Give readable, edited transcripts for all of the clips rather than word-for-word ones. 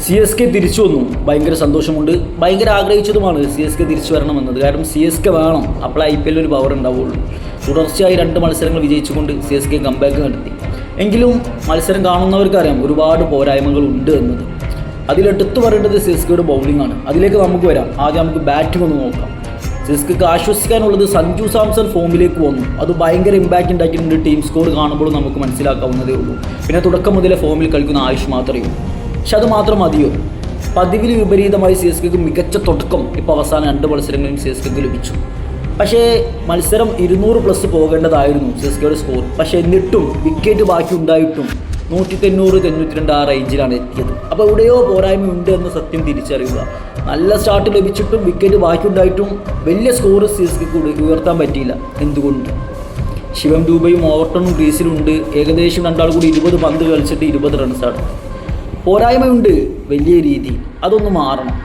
CSK തിരിച്ചു വന്നു. ഭയങ്കര സന്തോഷമുണ്ട്. ഭയങ്കര ആഗ്രഹിച്ചതുമാണ് CSK തിരിച്ചു വരണമെന്നത്. കാരണം CSK വേണം, അപ്പോൾ IPL ഒരു പവർ ഉണ്ടാവുള്ളൂ. തുടർച്ചയായി 2 മത്സരങ്ങൾ വിജയിച്ചുകൊണ്ട് CSK കംബാക്ക് നടത്തി. എങ്കിലും മത്സരം കാണുന്നവർക്കറിയാം ഒരുപാട് പോരായ്മകൾ ഉണ്ട് എന്നത്. അതിലെടുത്തു പറയേണ്ടത് CSKയുടെ ബൗളിംഗ് ആണ്. അതിലേക്ക് നമുക്ക് വരാം. ആദ്യം നമുക്ക് ബാറ്റിംഗ് ഒന്ന് നോക്കാം. CSKക്ക് ആശ്വസിക്കാനുള്ളത് സഞ്ജു സാംസൺ ഫോമിലേക്ക് വന്നു. അത് ഭയങ്കര ഇമ്പാക്റ്റ് ഉണ്ടാക്കിയിട്ടുണ്ട്. ടീം സ്കോർ കാണുമ്പോൾ നമുക്ക് മനസ്സിലാക്കാവുന്നതേ ഉള്ളൂ. പിന്നെ തുടക്കം മുതലേ ഫോമിൽ കളിക്കുന്ന ആയുഷ് മാത്രമേ ഉള്ളൂ. പക്ഷെ അത് മാത്രം മതിയോ? പതിവിന് വിപരീതമായി CSKക്ക് മികച്ച തുടക്കം ഇപ്പോൾ അവസാന 2 മത്സരങ്ങളിലും CSKക്ക് ലഭിച്ചു. പക്ഷേ മത്സരം 200+ പോകേണ്ടതായിരുന്നു CSKയുടെ സ്കോർ. പക്ഷേ എന്നിട്ടും വിക്കറ്റ് ബാക്കി ഉണ്ടായിട്ടും 190-92 ആ റേഞ്ചിലാണ് എത്തിയത്. അപ്പോൾ എവിടെയോ പോരായ്മയുണ്ട് എന്ന സത്യം തിരിച്ചറിയുക. നല്ല സ്റ്റാർട്ട് ലഭിച്ചിട്ടും വിക്കറ്റ് ബാക്കി ഉണ്ടായിട്ടും വലിയ സ്കോർ CSKക്ക് ഉയർത്താൻ പറ്റിയില്ല. എന്തുകൊണ്ട്? ശിവം ദൂബയും ഓവർട്ടണും ക്രീസിലുണ്ട്. ഏകദേശം 2 കൂടി 20 പന്ത് കളിച്ചിട്ട് 20 റൺസാണ്. പോരായ്മയുണ്ട് വലിയ രീതിയിൽ. അതൊന്ന് മാറണം.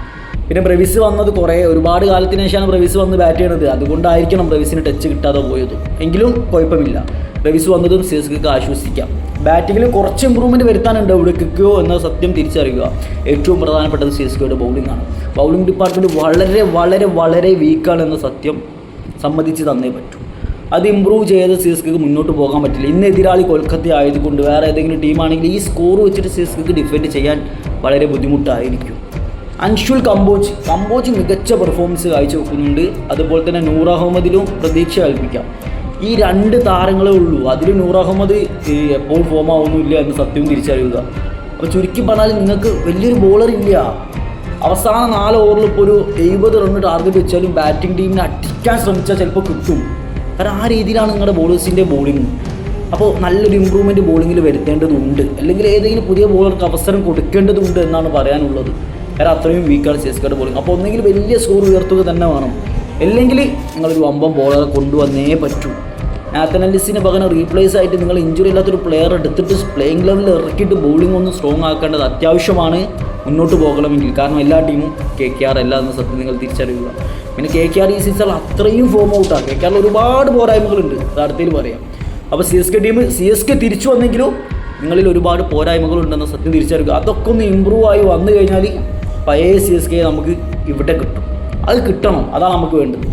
പിന്നെ ബ്രവിസ് വന്നത് ഒരുപാട് കാലത്തിന് ശേഷമാണ് ബ്രവിസ് വന്ന് ബാറ്റ് ചെയ്യണത്. അതുകൊണ്ടായിരിക്കണം ബ്രവിസിന് ടച്ച് കിട്ടാതെ പോയതും. എങ്കിലും കുഴപ്പമില്ല. ബ്രവിസ് വന്നതും CSKക്ക് ആശ്വസിക്കാം. ബാറ്റിങ്ങിൽ കുറച്ച് ഇമ്പ്രൂവ്മെൻറ്റ് വരുത്താനുണ്ട് എവിടേക്കോ എന്ന സത്യം തിരിച്ചറിയുക. ഏറ്റവും പ്രധാനപ്പെട്ടത് CSKയുടെ ബൗളിംഗ് ആണ്. ബൗളിംഗ് ഡിപ്പാർട്ട്മെൻറ്റ് വളരെ വളരെ വളരെ വീക്കാണ് എന്ന സത്യം സമ്മതിച്ച് തന്നേ പറ്റൂ. അത് ഇമ്പ്രൂവ് ചെയ്ത് CSKക്ക് മുന്നോട്ട് പോകാൻ പറ്റില്ല. ഇന്ന് എതിരാളി കൊൽക്കത്ത ആയതുകൊണ്ട് വേറെ ഏതെങ്കിലും ടീമാണെങ്കിൽ ഈ സ്കോർ വെച്ചിട്ട് CSKക്ക് ഡിഫെൻഡ് ചെയ്യാൻ വളരെ ബുദ്ധിമുട്ടായിരിക്കും. അൻഷുൽ കമ്പോജ് മികച്ച പെർഫോമൻസ് കാഴ്ചവെക്കുന്നുണ്ട്. അതുപോലെ തന്നെ നൂർ അഹമ്മദിലും പ്രതീക്ഷ കൽപ്പിക്കാം. ഈ 2 താരങ്ങളേ ഉള്ളൂ. അതിൽ നൂർ അഹമ്മദ് എപ്പോൾ ഫോം ആവുന്നില്ല എന്ന് സത്യവും തിരിച്ചറിയുക. അപ്പോൾ ചുരുക്കി പറഞ്ഞാൽ നിങ്ങൾക്ക് വലിയൊരു ബോളർ ഇല്ല. അവസാന 4 ഓവറിൽ ഇപ്പോൾ ഒരു 70 റൺ ടാർഗറ്റ് വെച്ചാലും ബാറ്റിംഗ് ടീമിനെ അടിക്കാൻ ശ്രമിച്ചാൽ ചിലപ്പോൾ കിട്ടും. കാരണം ആ രീതിയിലാണ് നിങ്ങളുടെ ബോളേഴ്സിൻ്റെ ബോളിംഗ്. അപ്പോൾ നല്ലൊരു ഇമ്പ്രൂവ്മെൻറ്റ് ബോളിങ്ങിൽ വരുത്തേണ്ടതുണ്ട്. അല്ലെങ്കിൽ ഏതെങ്കിലും പുതിയ ബോളർക്ക് അവസരം കൊടുക്കേണ്ടതുണ്ട് എന്നാണ് പറയാനുള്ളത്. കാരണം അത്രയും വീക്കാണ് CSKയുടെ ബോളിംഗ്. അപ്പോൾ ഒന്നെങ്കിൽ വലിയ സ്കോർ ഉയർത്തുക തന്നെ വേണം, അല്ലെങ്കിൽ നിങ്ങളൊരു വമ്പൻ ബോളറെ കൊണ്ടുവന്നേ പറ്റൂ. നാത്തൻ എല്ലിസിന് പകരം റീപ്ലേസ് ആയിട്ട് നിങ്ങൾ ഇഞ്ചുറി ഇല്ലാത്തൊരു പ്ലെയർ എടുത്തിട്ട് പ്ലേയിങ് ലെവലിൽ ഇറക്കിയിട്ട് ബോളിംഗ് ഒന്ന് സ്ട്രോങ് ആക്കേണ്ടത് അത്യാവശ്യമാണ് മുന്നോട്ട് പോകണമെങ്കിൽ. കാരണം എല്ലാ ടീമും KKR അല്ല എന്ന സത്യം നിങ്ങൾ തിരിച്ചറിയുക. പിന്നെ KKR ഈ സീസൺ അത്രയും ഫോം ഔട്ടാണ്. KKR ഒരുപാട് പോരായ്മകളുണ്ട്, അടുത്തതിൽ പറയാം. അപ്പോൾ CSK തിരിച്ചു വന്നെങ്കിലും നിങ്ങളിൽ ഒരുപാട് പോരായ്മകളുണ്ടെന്ന സത്യം തിരിച്ചറിയുക. അതൊക്കെ ഒന്ന് ഇമ്പ്രൂവ് ആയി വന്നു കഴിഞ്ഞാൽ പഴയ CSK നമുക്ക് ഇവിടെ കിട്ടും. അത് കിട്ടണം, അതാണ് നമുക്ക് വേണ്ടത്.